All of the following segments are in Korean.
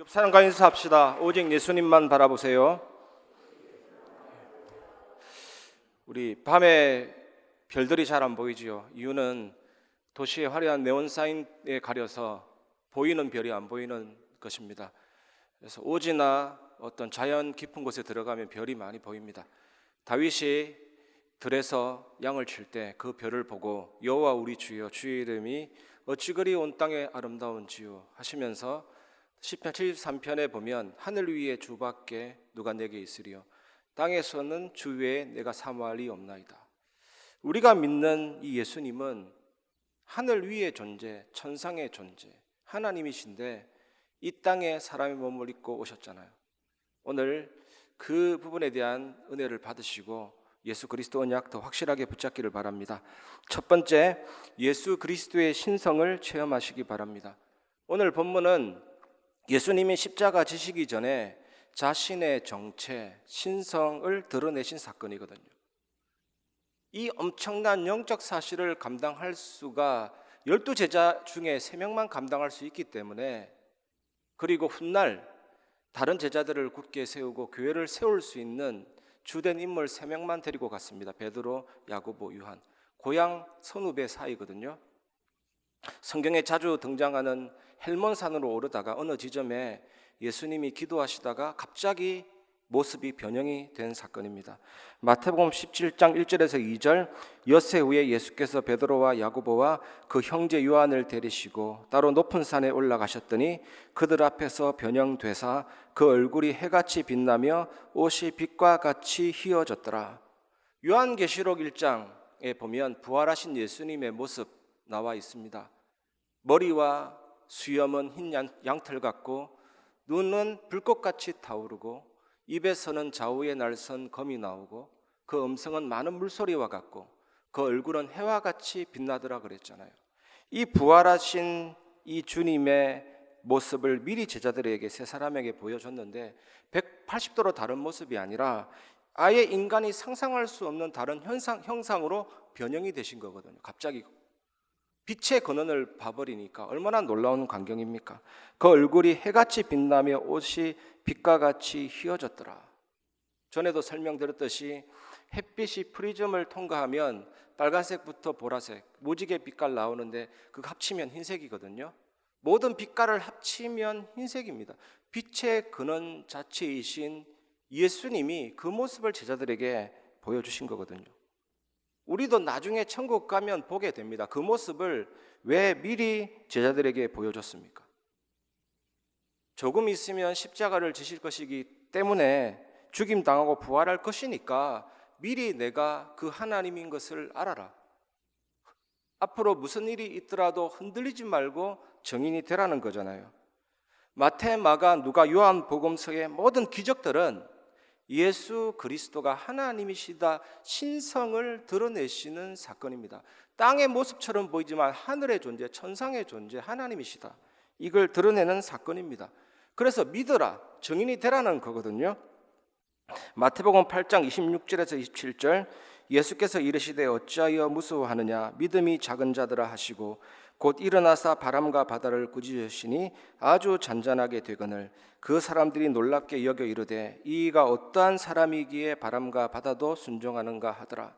옆 사람과 인사합시다. 오직 예수님만 바라보세요. 우리 밤에 별들이 잘 안 보이지요. 이유는 도시의 화려한 네온 사인에 가려서 보이는 별이 안 보이는 것입니다. 그래서 오지나 어떤 자연 깊은 곳에 들어가면 별이 많이 보입니다. 다윗이 들에서 양을 칠 때 그 별을 보고 여호와 우리 주여, 주의 이름이 어찌 그리 온 땅에 아름다운지요 하시면서 시편 73편에 보면 하늘 위에 주밖에 누가 내게 있으리요, 땅에서는 주 외에 내가 사모할 리 없나이다. 우리가 믿는 이 예수님은 하늘 위의 존재, 천상의 존재, 하나님이신데 이 땅에 사람의 몸을 입고 오셨잖아요. 오늘 그 부분에 대한 은혜를 받으시고 예수 그리스도 언약 더 확실하게 붙잡기를 바랍니다. 첫 번째, 예수 그리스도의 신성을 체험하시기 바랍니다. 오늘 본문은 예수님이 십자가 지시기 전에 자신의 정체, 신성을 드러내신 사건이거든요. 이 엄청난 영적 사실을 감당할 수가 12제자 중에 3명만 감당할 수 있기 때문에, 그리고 훗날 다른 제자들을 굳게 세우고 교회를 세울 수 있는 주된 인물 3명만 데리고 갔습니다. 베드로, 야고보, 요한. 고향 선후배 사이거든요. 성경에 자주 등장하는 헬몬산으로 오르다가 어느 지점에 예수님이 기도하시다가 갑자기 모습이 변형이 된 사건입니다. 마태복음 17장 1절에서 2절, 엿새 후에 예수께서 베드로와 야고보와 그 형제 요한을 데리시고 따로 높은 산에 올라가셨더니 그들 앞에서 변형되사 그 얼굴이 해같이 빛나며 옷이 빛과 같이 휘어졌더라. 요한계시록 1장에 보면 부활하신 예수님의 모습 나와 있습니다. 머리와 수염은 흰 양털 같고 눈은 불꽃같이 타오르고 입에서는 좌우에 날선 검이 나오고 그 음성은 많은 물소리와 같고 그 얼굴은 해와 같이 빛나더라 그랬잖아요. 이 부활하신 이 주님의 모습을 미리 제자들에게, 세 사람에게 보여줬는데 180도로 다른 모습이 아니라 아예 인간이 상상할 수 없는 다른 형상으로 변형이 되신 거거든요. 갑자기 빛의 근원을 봐버리니까 얼마나 놀라운 광경입니까? 그 얼굴이 해같이 빛나며 옷이 빛과 같이 휘어졌더라. 전에도 설명드렸듯이 햇빛이 프리즘을 통과하면 빨간색부터 보라색, 무지개 빛깔 나오는데 그거 합치면 흰색이거든요. 모든 빛깔을 합치면 흰색입니다. 빛의 근원 자체이신 예수님이 그 모습을 제자들에게 보여주신 거거든요. 우리도 나중에 천국 가면 보게 됩니다. 그 모습을 왜 미리 제자들에게 보여줬습니까? 조금 있으면 십자가를 지실 것이기 때문에 죽임당하고 부활할 것이니까 미리 내가 그 하나님인 것을 알아라. 앞으로 무슨 일이 있더라도 흔들리지 말고 정인이 되라는 거잖아요. 마태, 마가, 누가, 요한 복음서의 모든 기적들은 예수 그리스도가 하나님이시다 신성을 드러내시는 사건입니다. 땅의 모습처럼 보이지만 하늘의 존재, 천상의 존재, 하나님이시다, 이걸 드러내는 사건입니다. 그래서 믿어라, 정인이 되라는 거거든요. 마태복음 8장 26절에서 27절, 예수께서 이르시되 어찌하여 무서워하느냐, 믿음이 작은 자들아 하시고 곧 일어나사 바람과 바다를 꾸짖으시니 아주 잔잔하게 되거늘 그 사람들이 놀랍게 여겨 이르되 이가 어떠한 사람이기에 바람과 바다도 순종하는가 하더라.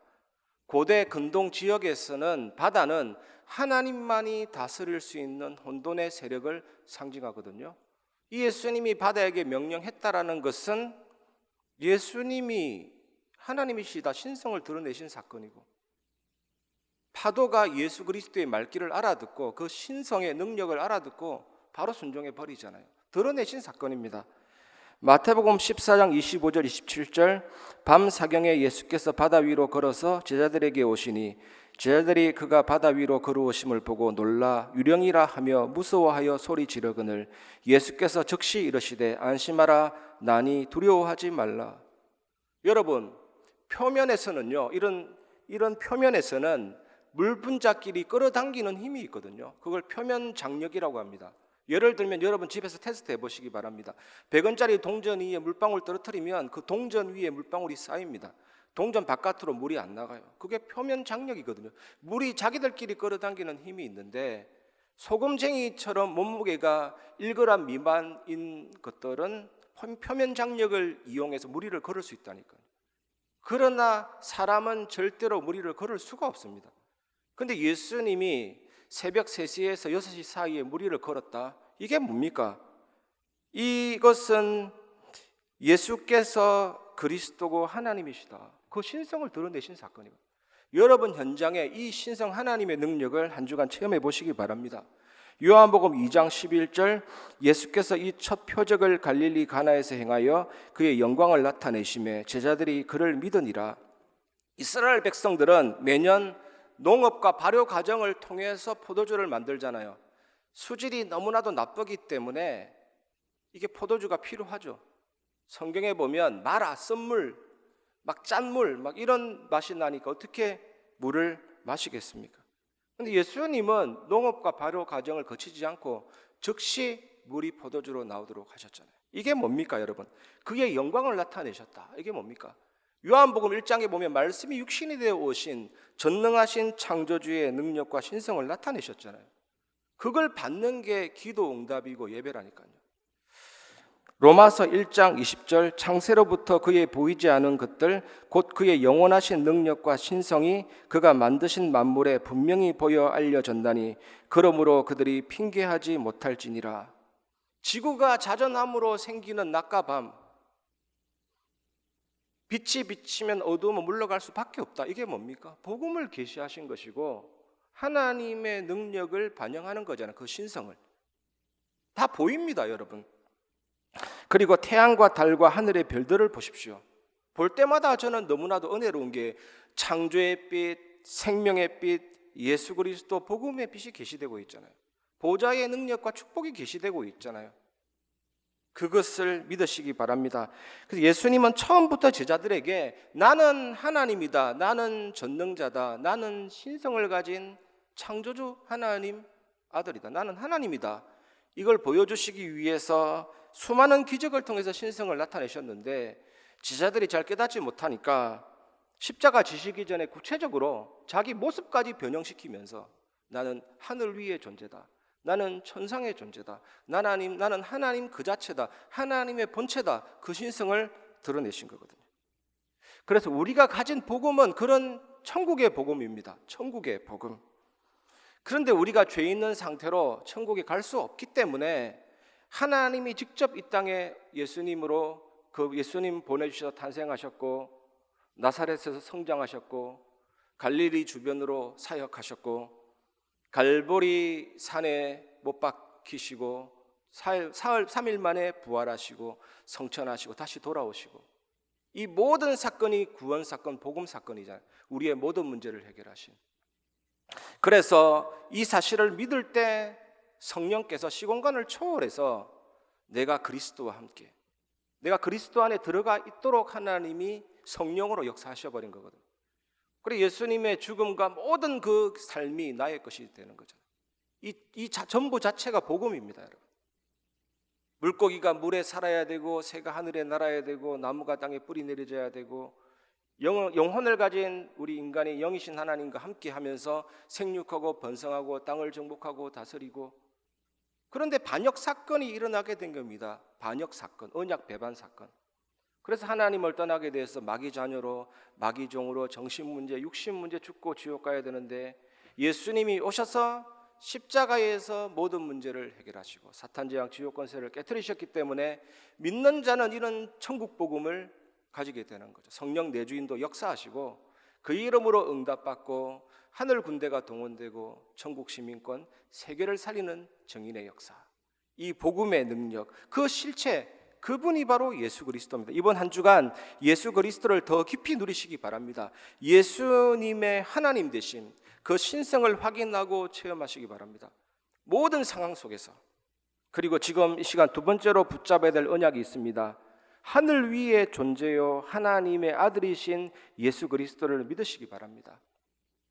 고대 근동 지역에서는 바다는 하나님만이 다스릴 수 있는 혼돈의 세력을 상징하거든요. 이 예수님이 바다에게 명령했다라는 것은 예수님이 하나님이시다 신성을 드러내신 사건이고, 파도가 예수 그리스도의 말귀를 알아듣고 그 신성의 능력을 알아듣고 바로 순종해 버리잖아요. 드러내신 사건입니다. 마태복음 14장 25절 27절, 밤 사경에 예수께서 바다 위로 걸어서 제자들에게 오시니 제자들이 그가 바다 위로 걸어오심을 보고 놀라 유령이라 하며 무서워하여 소리 지르거늘 예수께서 즉시 이르시되 안심하라, 나니 두려워하지 말라. 여러분, 표면에서는요, 이런 표면에서는 물 분자끼리 끌어당기는 힘이 있거든요. 그걸 표면 장력이라고 합니다. 예를 들면 여러분 집에서 테스트 해보시기 바랍니다. 100원짜리 동전 위에 물방울 떨어뜨리면 그 동전 위에 물방울이 쌓입니다. 동전 바깥으로 물이 안 나가요. 그게 표면 장력이거든요. 물이 자기들끼리 끌어당기는 힘이 있는데 소금쟁이처럼 몸무게가 1g 미만인 것들은 표면 장력을 이용해서 무리를 걸을 수 있다니까요. 그러나 사람은 절대로 무리를 걸을 수가 없습니다. 그런데 예수님이 새벽 3시에서 6시 사이에 무리를 걸었다. 이게 뭡니까? 이것은 예수께서 그리스도고 하나님이시다, 그 신성을 드러내신 사건이에요. 여러분 현장에 이 신성 하나님의 능력을 한 주간 체험해 보시기 바랍니다. 요한복음 2장 11절, 예수께서 이 첫 표적을 갈릴리 가나에서 행하여 그의 영광을 나타내심에 제자들이 그를 믿으니라. 이스라엘 백성들은 매년 농업과 발효 과정을 통해서 포도주를 만들잖아요. 수질이 너무나도 나쁘기 때문에 이게 포도주가 필요하죠. 성경에 보면 마라, 쓴물, 막 짠물, 막 이런 맛이 나니까 어떻게 물을 마시겠습니까? 근데 예수님은 농업과 발효 과정을 거치지 않고 즉시 물이 포도주로 나오도록 하셨잖아요. 이게 뭡니까, 여러분? 그의 영광을 나타내셨다. 이게 뭡니까? 요한복음 1장에 보면 말씀이 육신이 되어 오신 전능하신 창조주의 능력과 신성을 나타내셨잖아요. 그걸 받는 게 기도 응답이고 예배라니까요. 로마서 1장 20절, 창세로부터 그의 보이지 않은 것들 곧 그의 영원하신 능력과 신성이 그가 만드신 만물에 분명히 보여 알려졌나니 그러므로 그들이 핑계하지 못할지니라. 지구가 자전함으로 생기는 낮과 밤, 빛이 비치면 어두움은 물러갈 수밖에 없다. 이게 뭡니까? 복음을 계시하신 것이고 하나님의 능력을 반영하는 거잖아요. 그 신성을 다 보입니다, 여러분. 그리고 태양과 달과 하늘의 별들을 보십시오. 볼 때마다 저는 너무나도 은혜로운 게 창조의 빛, 생명의 빛, 예수 그리스도 복음의 빛이 계시되고 있잖아요. 보좌의 능력과 축복이 계시되고 있잖아요. 그것을 믿으시기 바랍니다. 그래서 예수님은 처음부터 제자들에게 나는 하나님이다, 나는 전능자다, 나는 신성을 가진 창조주 하나님 아들이다, 나는 하나님이다, 이걸 보여주시기 위해서 수많은 기적을 통해서 신성을 나타내셨는데 제자들이 잘 깨닫지 못하니까 십자가 지시기 전에 구체적으로 자기 모습까지 변형시키면서 나는 하늘 위의 존재다, 나는 천상의 존재다, 나는 하나님 그 자체다, 하나님의 본체다, 그 신성을 드러내신 거거든요. 그래서 우리가 가진 복음은 그런 천국의 복음입니다. 천국의 복음. 그런데 우리가 죄 있는 상태로 천국에 갈 수 없기 때문에 하나님이 직접 이 땅에 예수님으로 그 예수님 보내주셔서 탄생하셨고 나사렛에서 성장하셨고 갈릴리 주변으로 사역하셨고 갈보리 산에 못 박히시고 사흘 3일 만에 부활하시고 성천하시고 다시 돌아오시고, 이 모든 사건이 구원 사건, 복음 사건이잖아요. 우리의 모든 문제를 해결하신. 그래서 이 사실을 믿을 때 성령께서 시공간을 초월해서 내가 그리스도와 함께, 내가 그리스도 안에 들어가 있도록 하나님이 성령으로 역사하셔버린 거거든요. 그래서 예수님의 죽음과 모든 그 삶이 나의 것이 되는 거잖아요. 전부 자체가 복음입니다, 여러분. 물고기가 물에 살아야 되고 새가 하늘에 날아야 되고 나무가 땅에 뿌리 내려져야 되고 영혼을 가진 우리 인간이 영이신 하나님과 함께 하면서 생육하고 번성하고 땅을 정복하고 다스리고, 그런데 반역 사건이 일어나게 된 겁니다. 반역 사건, 언약 배반 사건. 그래서 하나님을 떠나게 돼서 마귀 자녀로, 마귀 종으로 정신 문제, 육신 문제 죽고 지옥 가야 되는데 예수님이 오셔서 십자가에서 모든 문제를 해결하시고 사탄 재앙 지옥 권세를 깨뜨리셨기 때문에 믿는 자는 이런 천국 복음을 가지게 되는 거죠. 성령 내주인도 역사하시고 그 이름으로 응답받고 하늘 군대가 동원되고 천국 시민권, 세계를 살리는 정인의 역사, 이 복음의 능력, 그 실체, 그분이 바로 예수 그리스도입니다. 이번 한 주간 예수 그리스도를 더 깊이 누리시기 바랍니다. 예수님의 하나님 되심, 그 신성을 확인하고 체험하시기 바랍니다. 모든 상황 속에서. 그리고 지금 이 시간 두 번째로 붙잡아야 될 언약이 있습니다. 하늘 위에 존재요 하나님의 아들이신 예수 그리스도를 믿으시기 바랍니다.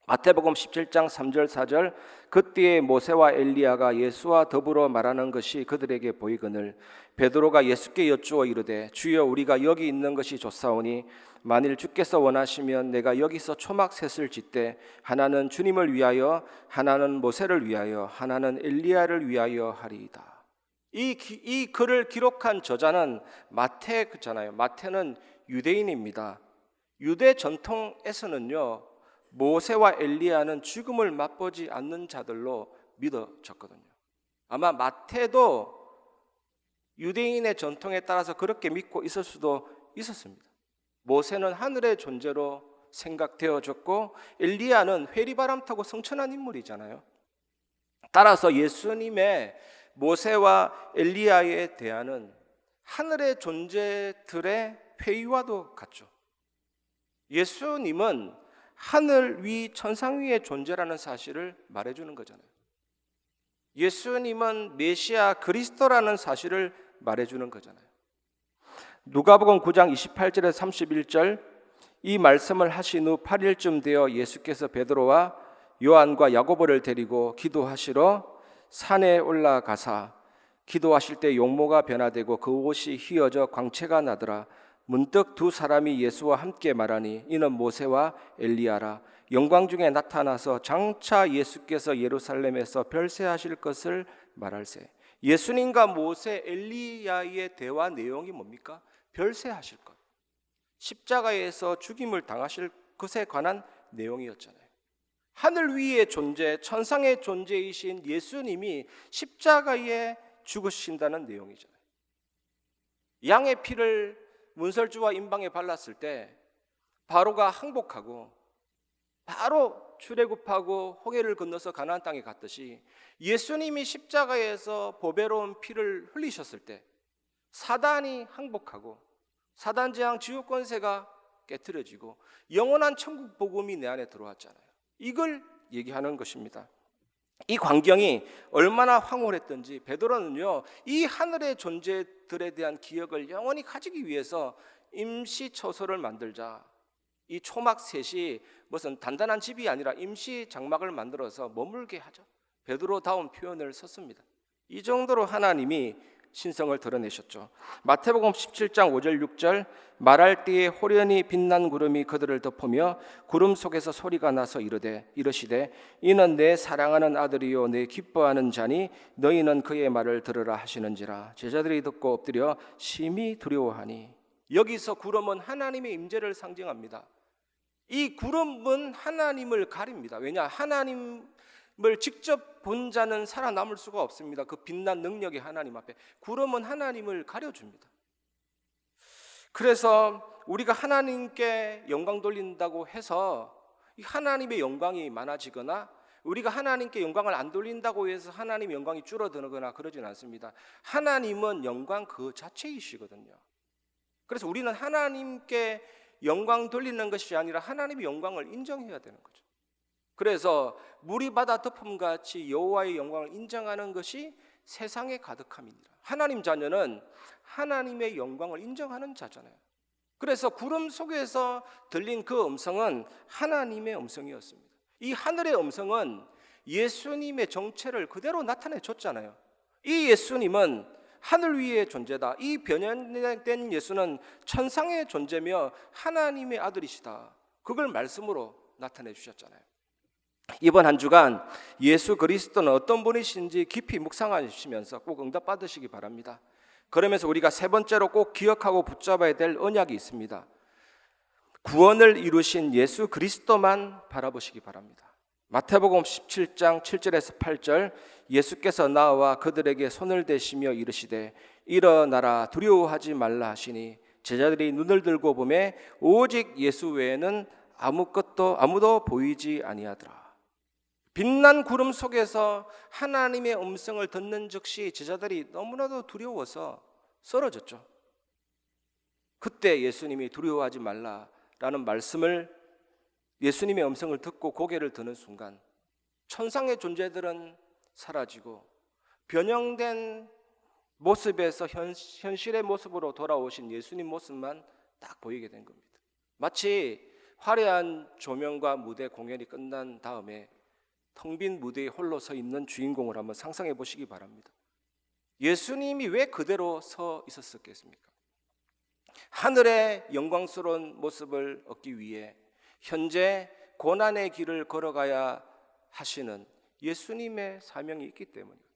마태복음 17장 3절 4절 그때에 모세와 엘리야가 예수와 더불어 말하는 것이 그들에게 보이거늘 베드로가 예수께 여쭈어 이르되 주여 우리가 여기 있는 것이 좋사오니 만일 주께서 원하시면 내가 여기서 초막 셋을 짓되 하나는 주님을 위하여 하나는 모세를 위하여 하나는 엘리야를 위하여 하리이다. 이 글을 기록한 저자는 마태잖아요. 마태는 유대인입니다. 유대 전통에서는요, 모세와 엘리야는 죽음을 맛보지 않는 자들로 믿어졌거든요. 아마 마태도 유대인의 전통에 따라서 그렇게 믿고 있을 수도 있었습니다. 모세는 하늘의 존재로 생각되어졌고 엘리야는 회리바람 타고 성천한 인물이잖아요. 따라서 예수님의 모세와 엘리야에 대한 하늘의 존재들의 회의와도 같죠. 예수님은 하늘 위 천상 위의 존재라는 사실을 말해주는 거잖아요. 예수님은 메시아 그리스도라는 사실을 말해주는 거잖아요. 누가복음 9장 28절에서 31절 이 말씀을 하신 후 8일쯤 되어 예수께서 베드로와 요한과 야고보를 데리고 기도하시러 산에 올라가사 기도하실 때 용모가 변화되고 그 옷이 휘어져 광채가 나더라. 문득 두 사람이 예수와 함께 말하니 이는 모세와 엘리야라. 영광 중에 나타나서 장차 예수께서 예루살렘에서 별세하실 것을 말할세. 예수님과 모세 엘리야의 대화 내용이 뭡니까? 별세하실 것, 십자가에서 죽임을 당하실 것에 관한 내용이었잖아요. 하늘 위의 존재, 천상의 존재이신 예수님이 십자가에 죽으신다는 내용이잖아요. 양의 피를 문설주와 임방에 발랐을 때 바로가 항복하고 바로 출애굽하고 홍해를 건너서 가나안 땅에 갔듯이 예수님이 십자가에서 보배로운 피를 흘리셨을 때 사단이 항복하고 사단 재앙 지옥 권세가 깨트려지고 영원한 천국 복음이 내 안에 들어왔잖아요. 이걸 얘기하는 것입니다. 이 광경이 얼마나 황홀했던지 베드로는요, 이 하늘의 존재들에 대한 기억을 영원히 가지기 위해서 임시 처소를 만들자. 이 초막 셋이 무슨 단단한 집이 아니라 임시 장막을 만들어서 머물게 하죠. 베드로다운 표현을 썼습니다. 이 정도로 하나님이 신성을 드러내셨죠. 마태복음 17장 5절 6절 말할 때에 호련히 빛난 구름이 그들을 덮으며 구름 속에서 소리가 나서 이르시되 이는 내 사랑하는 아들이요 내 기뻐하는 자니 너희는 그의 말을 들으라 하시는지라. 제자들이 듣고 엎드려 심히 두려워하니. 여기서 구름은 하나님의 임재를 상징합니다. 이 구름은 하나님을 가립니다. 왜냐? 하나님을 직접 본 자는 살아남을 수가 없습니다. 그 빛난 능력의 하나님 앞에 구름은 하나님을 가려줍니다. 그래서 우리가 하나님께 영광 돌린다고 해서 하나님의 영광이 많아지거나 우리가 하나님께 영광을 안 돌린다고 해서 하나님의 영광이 줄어들거나 그러진 않습니다. 하나님은 영광 그 자체이시거든요. 그래서 우리는 하나님께 영광 돌리는 것이 아니라 하나님의 영광을 인정해야 되는 거죠. 그래서 물이 바다 덮음같이 여호와의 영광을 인정하는 것이 세상에 가득함이니라. 하나님 자녀는 하나님의 영광을 인정하는 자잖아요. 그래서 구름 속에서 들린 그 음성은 하나님의 음성이었습니다. 이 하늘의 음성은 예수님의 정체를 그대로 나타내 줬잖아요. 이 예수님은 하늘 위의 존재다. 이 변현된 예수는 천상의 존재며 하나님의 아들이시다. 그걸 말씀으로 나타내 주셨잖아요. 이번 한 주간 예수 그리스도는 어떤 분이신지 깊이 묵상하시면서 꼭 응답받으시기 바랍니다. 그러면서 우리가 세 번째로 꼭 기억하고 붙잡아야 될 언약이 있습니다. 구원을 이루신 예수 그리스도만 바라보시기 바랍니다. 마태복음 17장 7절에서 8절 예수께서 나와 그들에게 손을 대시며 이르시되 일어나라 두려워하지 말라 하시니 제자들이 눈을 들고 보매 오직 예수 외에는 아무도 보이지 아니하더라. 빛난 구름 속에서 하나님의 음성을 듣는 즉시 제자들이 너무나도 두려워서 쓰러졌죠. 그때 예수님이 두려워하지 말라라는 말씀을 예수님의 음성을 듣고 고개를 드는 순간 천상의 존재들은 사라지고 변형된 모습에서 현실의 모습으로 돌아오신 예수님 모습만 딱 보이게 된 겁니다. 마치 화려한 조명과 무대 공연이 끝난 다음에 텅 빈 무대에 홀로 서 있는 주인공을 한번 상상해 보시기 바랍니다. 예수님이 왜 그대로 서 있었겠습니까? 하늘의 영광스러운 모습을 얻기 위해 현재 고난의 길을 걸어가야 하시는 예수님의 사명이 있기 때문입니다.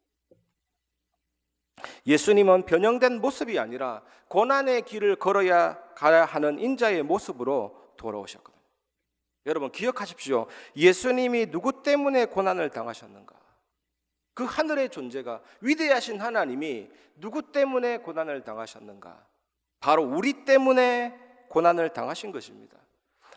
예수님은 변형된 모습이 아니라 고난의 길을 가야 하는 인자의 모습으로 돌아오셨거든요. 여러분 기억하십시오. 예수님이 누구 때문에 고난을 당하셨는가? 그 하늘의 존재가, 위대하신 하나님이 누구 때문에 고난을 당하셨는가? 바로 우리 때문에 고난을 당하신 것입니다.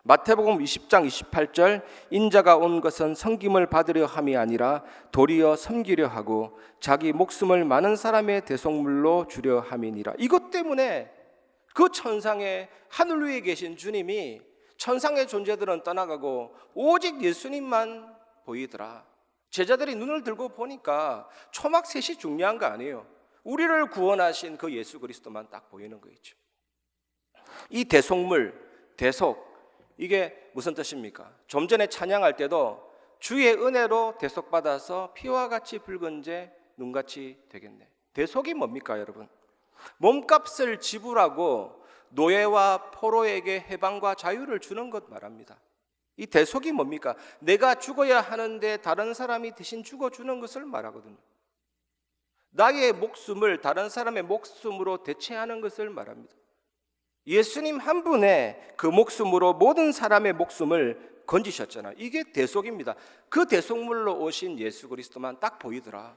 마태복음 20장 28절, 인자가 온 것은 섬김을 받으려 함이 아니라 도리어 섬기려 하고 자기 목숨을 많은 사람의 대속물로 주려 함이니라. 이것 때문에 그 천상의 하늘 위에 계신 주님이, 천상의 존재들은 떠나가고 오직 예수님만 보이더라. 제자들이 눈을 들고 보니까 초막셋이 중요한 거 아니에요. 우리를 구원하신 그 예수 그리스도만 딱 보이는 거 있죠. 이 대속물, 대속, 이게 무슨 뜻입니까? 좀 전에 찬양할 때도 주의 은혜로 대속받아서 피와 같이 붉은 재 눈같이 되겠네. 대속이 뭡니까 여러분? 몸값을 지불하고 노예와 포로에게 해방과 자유를 주는 것 말합니다. 이 대속이 뭡니까? 내가 죽어야 하는데 다른 사람이 대신 죽어주는 것을 말하거든요. 나의 목숨을 다른 사람의 목숨으로 대체하는 것을 말합니다. 예수님 한 분의 그 목숨으로 모든 사람의 목숨을 건지셨잖아요. 이게 대속입니다. 그 대속물로 오신 예수 그리스도만 딱 보이더라.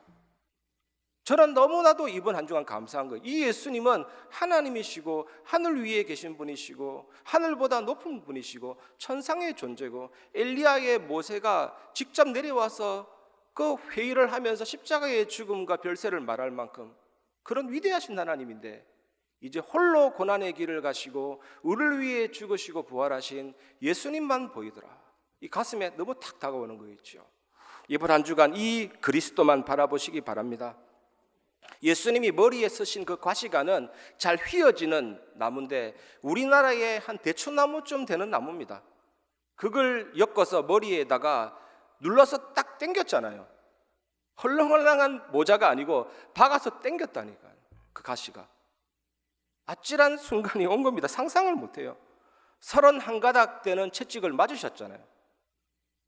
저는 너무나도 이번 한 주간 감사한 거예요. 이 예수님은 하나님이시고 하늘 위에 계신 분이시고 하늘보다 높은 분이시고 천상의 존재고 엘리야의 모세가 직접 내려와서 그 회의를 하면서 십자가의 죽음과 별세를 말할 만큼 그런 위대하신 하나님인데 이제 홀로 고난의 길을 가시고 우리를 위해 죽으시고 부활하신 예수님만 보이더라. 이 가슴에 너무 탁 다가오는 거 있죠. 이번 한 주간 이 그리스도만 바라보시기 바랍니다. 예수님이 머리에 쓰신 그 과시관은 잘 휘어지는 나무인데 우리나라에 한 대추나무쯤 되는 나무입니다. 그걸 엮어서 머리에다가 눌러서 딱 당겼잖아요. 헐렁헐렁한 모자가 아니고 박아서 당겼다니까요. 그 가시가 아찔한 순간이 온 겁니다. 상상을 못해요. 31가닥 되는 채찍을 맞으셨잖아요.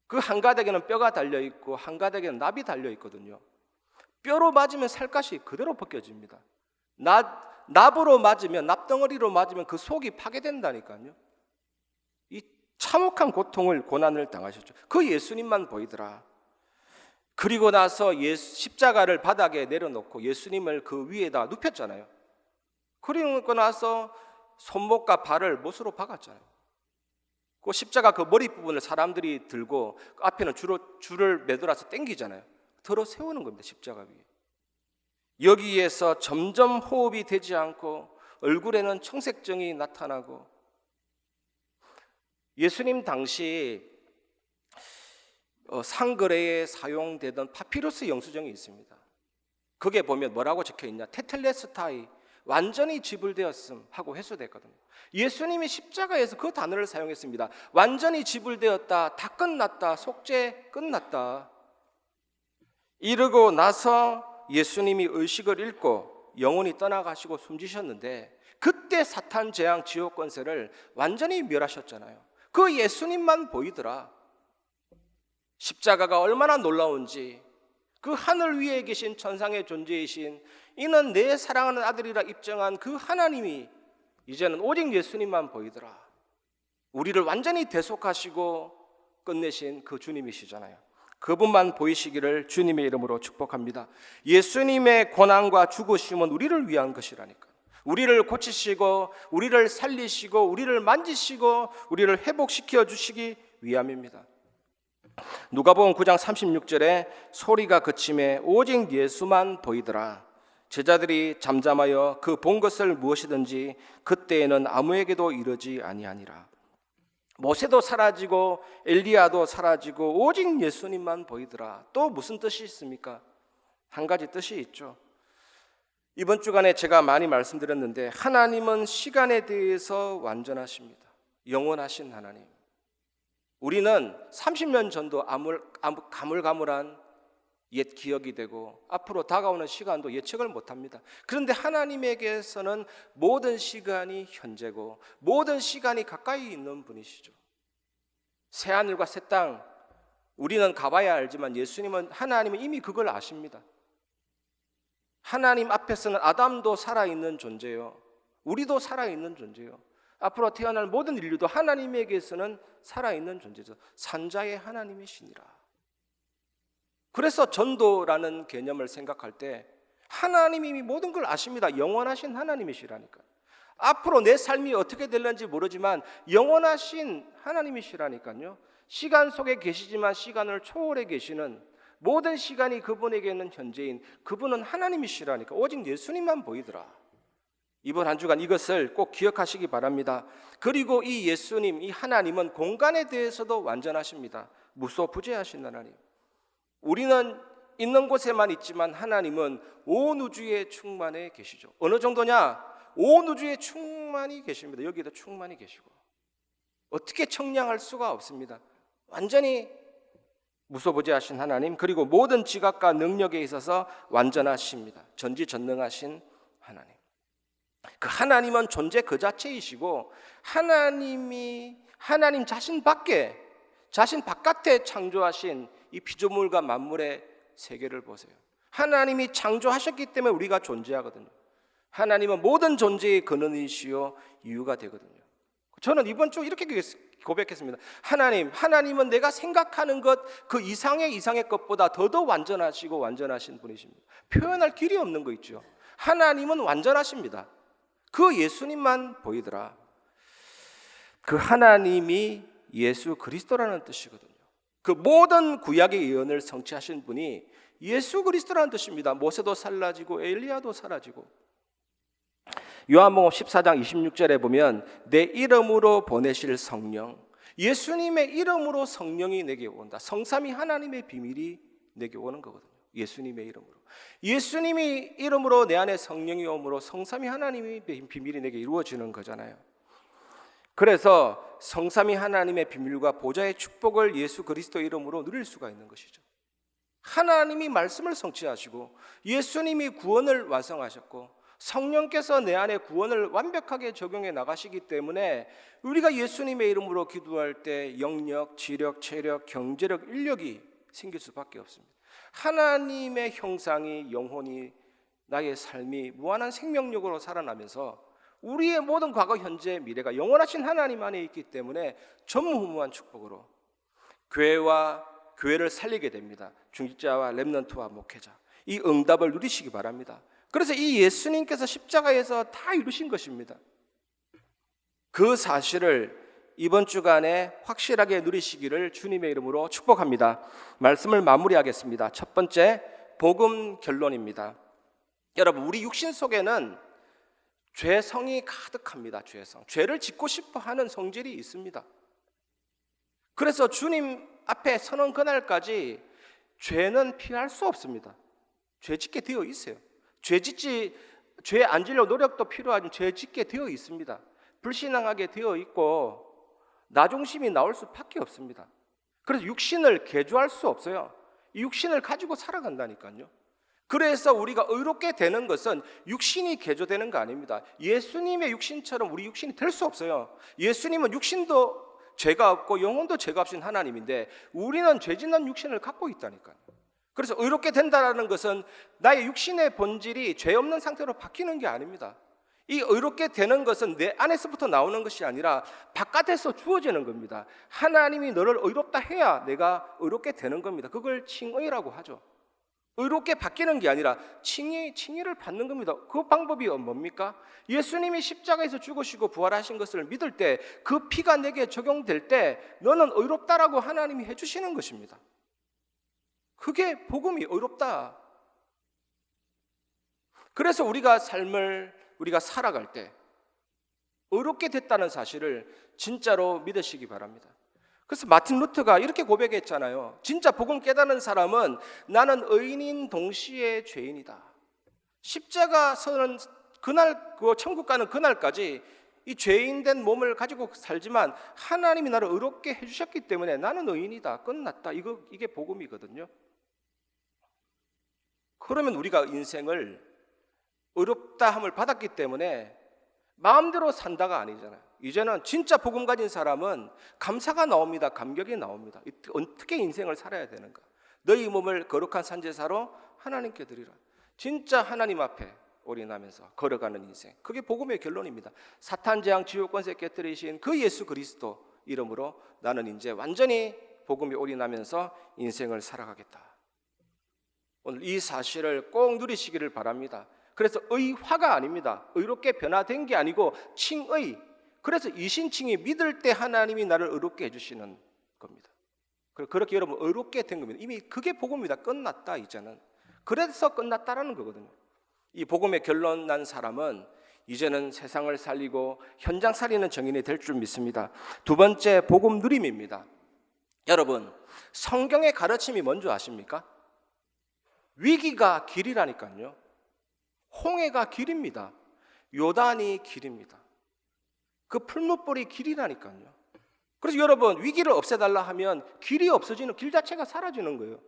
그 한 가닥에는 뼈가 달려있고 한 가닥에는 납이 달려있거든요. 뼈로 맞으면 살갗이 그대로 벗겨집니다. 납으로 맞으면, 납덩어리로 맞으면 그 속이 파괴된다니까요. 이 참혹한 고통을, 고난을 당하셨죠. 그 예수님만 보이더라. 그리고 나서 십자가를 바닥에 내려놓고 예수님을 그 위에다 눕혔잖아요. 그리고 나서 손목과 발을 못으로 박았잖아요. 그 십자가 그 머리 부분을 사람들이 들고 그 앞에는 줄을 매달아서 당기잖아요. 들어 세우는 겁니다. 십자가 위에. 여기에서 점점 호흡이 되지 않고 얼굴에는 청색증이 나타나고 예수님 당시 상거래에 사용되던 파피루스 영수증이 있습니다. 거기에 보면 뭐라고 적혀있냐? 테텔레스타이, 완전히 지불되었음 하고 해소됐거든요. 예수님이 십자가에서 그 단어를 사용했습니다. 완전히 지불되었다, 다 끝났다, 속죄 끝났다. 이러고 나서 예수님이 의식을 잃고 영혼이 떠나가시고 숨지셨는데 그때 사탄 재앙 지옥 권세를 완전히 멸하셨잖아요. 그 예수님만 보이더라. 십자가가 얼마나 놀라운지, 그 하늘 위에 계신 천상의 존재이신 이는 내 사랑하는 아들이라 입증한 그 하나님이 이제는 오직 예수님만 보이더라. 우리를 완전히 대속하시고 끝내신 그 주님이시잖아요. 그분만 보이시기를 주님의 이름으로 축복합니다. 예수님의 고난과 죽으심은 우리를 위한 것이라니까. 우리를 고치시고 우리를 살리시고 우리를 만지시고 우리를 회복시켜 주시기 위함입니다. 누가복음 9장 36절에 소리가 그침에 오직 예수만 보이더라. 제자들이 잠잠하여 그 본 것을 무엇이든지 그때에는 아무에게도 이르지 아니하니라. 모세도 사라지고 엘리야도 사라지고 오직 예수님만 보이더라. 또 무슨 뜻이 있습니까? 한 가지 뜻이 있죠. 이번 주간에 제가 많이 말씀드렸는데 하나님은 시간에 대해서 완전하십니다. 영원하신 하나님. 우리는 30년 전도 가물가물한 옛 기억이 되고 앞으로 다가오는 시간도 예측을 못합니다. 그런데 하나님에게서는 모든 시간이 현재고 모든 시간이 가까이 있는 분이시죠. 새하늘과 새 땅, 우리는 가봐야 알지만 하나님은 이미 그걸 아십니다. 하나님 앞에서는 아담도 살아있는 존재요, 우리도 살아있는 존재요, 앞으로 태어날 모든 인류도 하나님에게서는 살아있는 존재죠. 산자의 하나님이시니라. 그래서 전도라는 개념을 생각할 때 하나님이 이미 모든 걸 아십니다. 영원하신 하나님이시라니까. 앞으로 내 삶이 어떻게 될는지 모르지만 영원하신 하나님이시라니까요. 시간 속에 계시지만 시간을 초월해 계시는, 모든 시간이 그분에게는 현재인 그분은 하나님이시라니까. 오직 예수님만 보이더라. 이번 한 주간 이것을 꼭 기억하시기 바랍니다. 그리고 이 예수님, 이 하나님은 공간에 대해서도 완전하십니다. 무소부재하신 하나님. 우리는 있는 곳에만 있지만 하나님은 온 우주에 충만해 계시죠. 어느 정도냐? 온 우주에 충만히 계십니다. 여기도 충만히 계시고 어떻게 청량할 수가 없습니다. 완전히 무소부재하신 하나님, 그리고 모든 지각과 능력에 있어서 완전하십니다. 전지전능하신 하나님. 그 하나님은 존재 그 자체이시고 하나님 자신 바깥에 창조하신 이 피조물과 만물의 세계를 보세요. 하나님이 창조하셨기 때문에 우리가 존재하거든요. 하나님은 모든 존재의 근원이시요 이유가 되거든요. 저는 이번 주 이렇게 고백했습니다. 하나님은 내가 생각하는 것 그 이상의 것보다 더더욱 완전하시고 완전하신 분이십니다. 표현할 길이 없는 거 있죠. 하나님은 완전하십니다. 그 예수님만 보이더라. 그 하나님이 예수 그리스도라는 뜻이거든요. 그 모든 구약의 예언을 성취하신 분이 예수 그리스도라는 뜻입니다. 모세도 사라지고 엘리야도 사라지고. 요한복음 14장 26절에 보면 내 이름으로 보내실 성령, 예수님의 이름으로 성령이 내게 온다. 성삼위 하나님의 비밀이 내게 오는 거거든요. 예수님의 이름으로. 예수님이 이름으로 내 안에 성령이 오므로 성삼위 하나님의 비밀이 내게 이루어지는 거잖아요. 그래서 성삼위 하나님의 비밀과 보좌의 축복을 예수 그리스도 이름으로 누릴 수가 있는 것이죠. 하나님이 말씀을 성취하시고 예수님이 구원을 완성하셨고 성령께서 내 안에 구원을 완벽하게 적용해 나가시기 때문에 우리가 예수님의 이름으로 기도할 때 영력, 지력, 체력, 경제력, 인력이 생길 수밖에 없습니다. 하나님의 형상이, 영혼이, 나의 삶이 무한한 생명력으로 살아나면서 우리의 모든 과거, 현재, 미래가 영원하신 하나님 안에 있기 때문에 전무후무한 축복으로 교회를 살리게 됩니다. 중직자와 렘넌트와 목회자, 이 응답을 누리시기 바랍니다. 그래서 이 예수님께서 십자가에서 다 이루신 것입니다. 그 사실을 이번 주간에 확실하게 누리시기를 주님의 이름으로 축복합니다. 말씀을 마무리하겠습니다. 첫 번째, 복음 결론입니다. 여러분, 우리 육신 속에는 죄성이 가득합니다. 죄를 짓고 싶어 하는 성질이 있습니다. 그래서 주님 앞에 서는 그날까지 죄는 피할 수 없습니다. 죄 짓게 되어 있어요. 죄 안 지려고 노력도 필요하지만 죄 짓게 되어 있습니다. 불신앙하게 되어 있고 나 중심이 나올 수밖에 없습니다. 그래서 육신을 개조할 수 없어요. 이 육신을 가지고 살아간다니까요. 그래서 우리가 의롭게 되는 것은 육신이 개조되는 거 아닙니다. 예수님의 육신처럼 우리 육신이 될 수 없어요. 예수님은 육신도 죄가 없고 영혼도 죄가 없으신 하나님인데 우리는 죄 짓는 육신을 갖고 있다니까요. 그래서 의롭게 된다는 것은 나의 육신의 본질이 죄 없는 상태로 바뀌는 게 아닙니다. 이 의롭게 되는 것은 내 안에서부터 나오는 것이 아니라 바깥에서 주어지는 겁니다. 하나님이 너를 의롭다 해야 내가 의롭게 되는 겁니다. 그걸 칭의라고 하죠. 의롭게 바뀌는 게 아니라 칭의를 받는 겁니다. 그 방법이 뭡니까? 예수님이 십자가에서 죽으시고 부활하신 것을 믿을 때 그 피가 내게 적용될 때 너는 의롭다라고 하나님이 해주시는 것입니다. 그게 복음이 의롭다. 그래서 우리가 살아갈 때 의롭게 됐다는 사실을 진짜로 믿으시기 바랍니다. 그래서 마틴 루터가 이렇게 고백했잖아요. 진짜 복음 깨닫는 사람은 나는 의인인 동시에 죄인이다. 십자가 서는 그날, 천국 가는 그날까지 이 죄인된 몸을 가지고 살지만 하나님이 나를 의롭게 해주셨기 때문에 나는 의인이다, 끝났다. 이게 복음이거든요. 그러면 우리가 인생을 의롭다 함을 받았기 때문에 마음대로 산다가 아니잖아요. 이제는 진짜 복음 가진 사람은 감사가 나옵니다. 감격이 나옵니다. 어떻게 인생을 살아야 되는가? 너희 몸을 거룩한 산제사로 하나님께 드리라. 진짜 하나님 앞에 올인하면서 걸어가는 인생, 그게 복음의 결론입니다. 사탄 재앙 지옥 권세 깨뜨리신 그 예수 그리스도 이름으로 나는 이제 완전히 복음에 올인하면서 인생을 살아가겠다. 오늘 이 사실을 꼭 누리시기를 바랍니다. 그래서 의화가 아닙니다. 의롭게 변화된 게 아니고 칭의. 그래서 이신칭이 믿을 때 하나님이 나를 의롭게 해주시는 겁니다. 그렇게 여러분 의롭게 된 겁니다. 이미 그게 복음입니다. 끝났다 이제는. 그래서 끝났다라는 거거든요. 이 복음의 결론 난 사람은 이제는 세상을 살리고 현장 살리는 정인이 될 줄 믿습니다. 두 번째, 복음 누림입니다. 여러분, 성경의 가르침이 뭔지 아십니까? 위기가 길이라니까요. 홍해가 길입니다. 요단이 길입니다. 그 풀무불이 길이라니까요. 그래서 여러분, 위기를 없애달라 하면 길이 없어지는, 길 자체가 사라지는 거예요.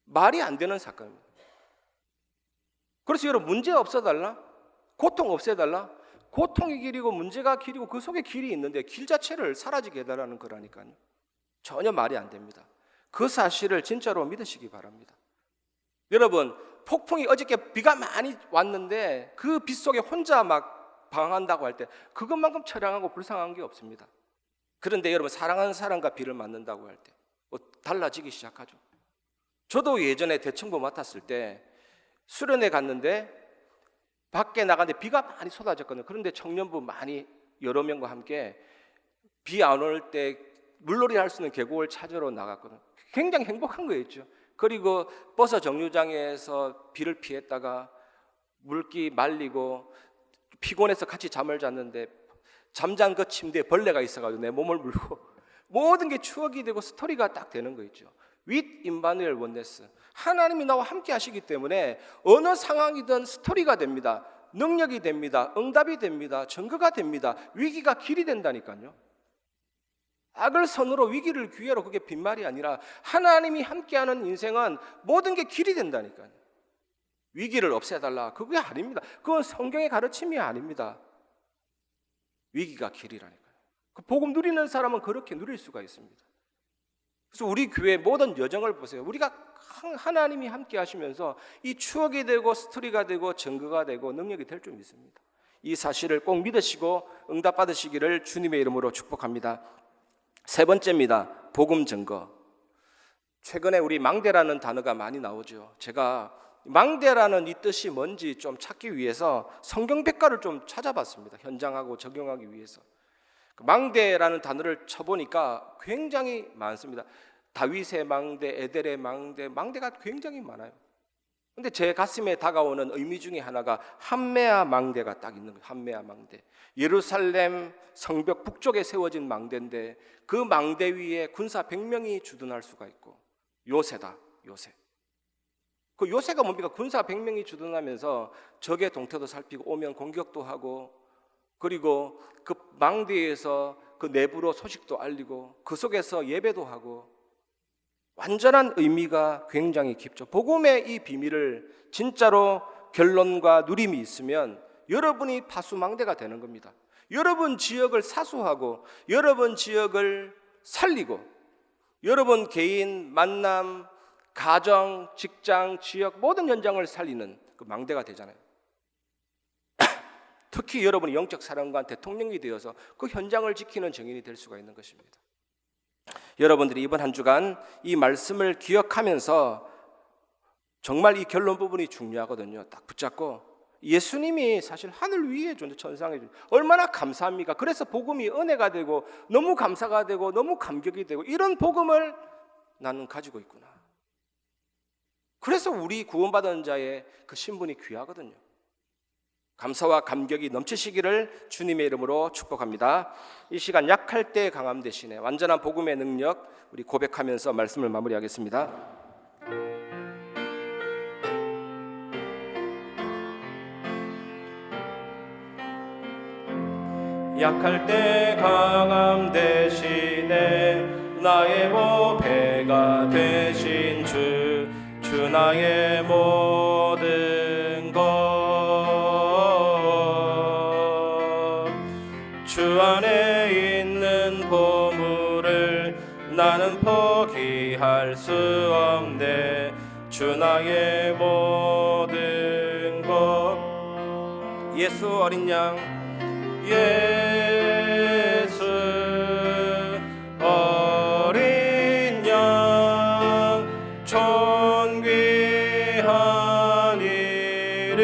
말이 안 되는 사건입니다. 그래서 여러분, 문제 없애달라? 고통 없애달라? 고통이 길이고 문제가 길이고 그 속에 길이 있는데 길 자체를 사라지게 해달라는 거라니까요. 전혀 말이 안 됩니다. 그 사실을 진짜로 믿으시기 바랍니다. 여러분, 폭풍이 어저께 비가 많이 왔는데 그 비 속에 혼자 막 방황한다고 할 때 그것만큼 처량하고 불쌍한 게 없습니다. 그런데 여러분, 사랑하는 사람과 비를 맞는다고 할 때 달라지기 시작하죠. 저도 예전에 대청부 맡았을 때 수련회 갔는데 밖에 나갔는데 비가 많이 쏟아졌거든요. 그런데 청년부 많이 여러 명과 함께 비 안 올 때 물놀이 할 수 있는 계곡을 찾으러 나갔거든요. 굉장히 행복한 거였죠. 그리고 버스 정류장에서 비를 피했다가 물기 말리고 피곤해서 같이 잠을 잤는데 잠잔 그 침대에 벌레가 있어가지고 내 몸을 물고 모든 게 추억이 되고 스토리가 딱 되는 거 있죠. With 임마누엘 원네스, 하나님이 나와 함께 하시기 때문에 어느 상황이든 스토리가 됩니다. 능력이 됩니다. 응답이 됩니다. 증거가 됩니다. 위기가 길이 된다니까요. 악을 선으로 위기를 기회로, 그게 빈말이 아니라 하나님이 함께하는 인생은 모든 게 길이 된다니까요. 위기를 없애달라, 그게 아닙니다. 그건 성경의 가르침이 아닙니다. 위기가 길이라니까요. 그 복음 누리는 사람은 그렇게 누릴 수가 있습니다. 그래서 우리 교회 모든 여정을 보세요. 우리가 하나님이 함께 하시면서 이 추억이 되고 스토리가 되고 증거가 되고 능력이 될 줄 믿습니다. 이 사실을 꼭 믿으시고 응답 받으시기를 주님의 이름으로 축복합니다. 세 번째입니다. 복음 증거. 최근에 우리 망대라는 단어가 많이 나오죠. 제가 망대라는 이 뜻이 뭔지 좀 찾기 위해서 성경 백과를 좀 찾아봤습니다. 현장하고 적용하기 위해서. 망대라는 단어를 쳐보니까 굉장히 많습니다. 다윗의 망대, 에델의 망대, 망대가 굉장히 많아요. 근데 제 가슴에 다가오는 의미 중에 하나가 함메아 망대가 딱 있는 거예요. 함메아 망대. 예루살렘 성벽 북쪽에 세워진 망대인데 그 망대 위에 군사 100명이 주둔할 수가 있고, 요새다, 요새. 그 요새가 뭡니까? 군사 100명이 주둔하면서 적의 동태도 살피고 오면 공격도 하고, 그리고 그 망대에서 그 내부로 소식도 알리고 그 속에서 예배도 하고, 완전한 의미가 굉장히 깊죠. 복음의 이 비밀을 진짜로 결론과 누림이 있으면 여러분이 파수망대가 되는 겁니다. 여러분 지역을 사수하고 여러분 지역을 살리고 여러분 개인, 만남, 가정, 직장, 지역 모든 현장을 살리는 그 망대가 되잖아요. 특히 여러분이 영적 사령관, 대통령이 되어서 그 현장을 지키는 정인이 될 수가 있는 것입니다. 여러분들이 이번 한 주간 이 말씀을 기억하면서 정말 이 결론 부분이 중요하거든요. 딱 붙잡고 예수님이 사실 하늘 위에 존재, 천상에 존재, 얼마나 감사합니까? 그래서 복음이 은혜가 되고 너무 감사가 되고 너무 감격이 되고, 이런 복음을 나는 가지고 있구나. 그래서 우리 구원받은 자의 그 신분이 귀하거든요. 감사와 감격이 넘치시기를 주님의 이름으로 축복합니다. 이 시간 약할 때 강함 대신에 완전한 복음의 능력 우리 고백하면서 말씀을 마무리하겠습니다. 약할 때 강함 대신에 나의 보배가 되신 주 나의 모든 것. 주 안에 있는 보물을 나는 포기할 수 없네. 주 나의 모든 것. 예수 어린 양, 예수 어린 양, 존귀한 이름.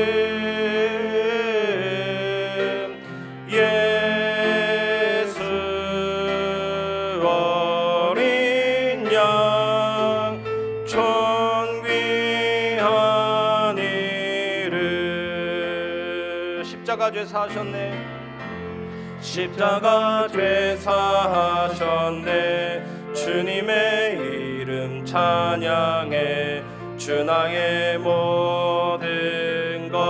예수 어린 양, 존귀한 이름. 십자가 죄사 하셨네. 십자가 죄사하셨네. 주님의 이름 찬양해. 주 나의 모든 것.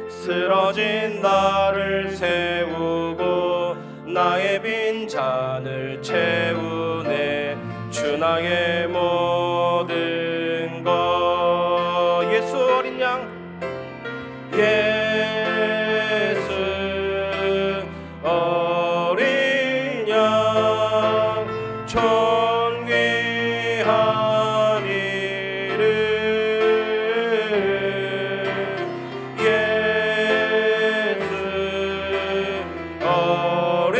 쓰러진 나를 세우고 나의 빈 잔을 채우네. 주 나의 모든 것. 예수 어린 양, 예수 어린 양, 존귀한 이름. 예수 어린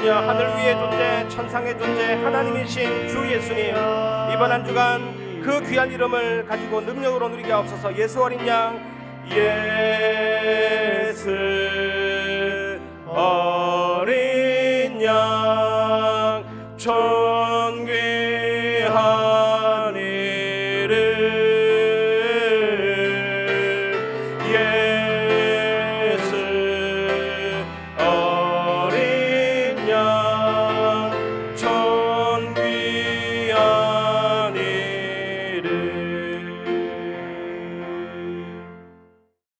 양, 하늘 위의 존재, 천상의 존재, 하나님이신 주 예수님, 이번 한 주간 그 귀한 이름을 가지고 능력으로 누리게 하옵소서. 예수 어린 양, 예수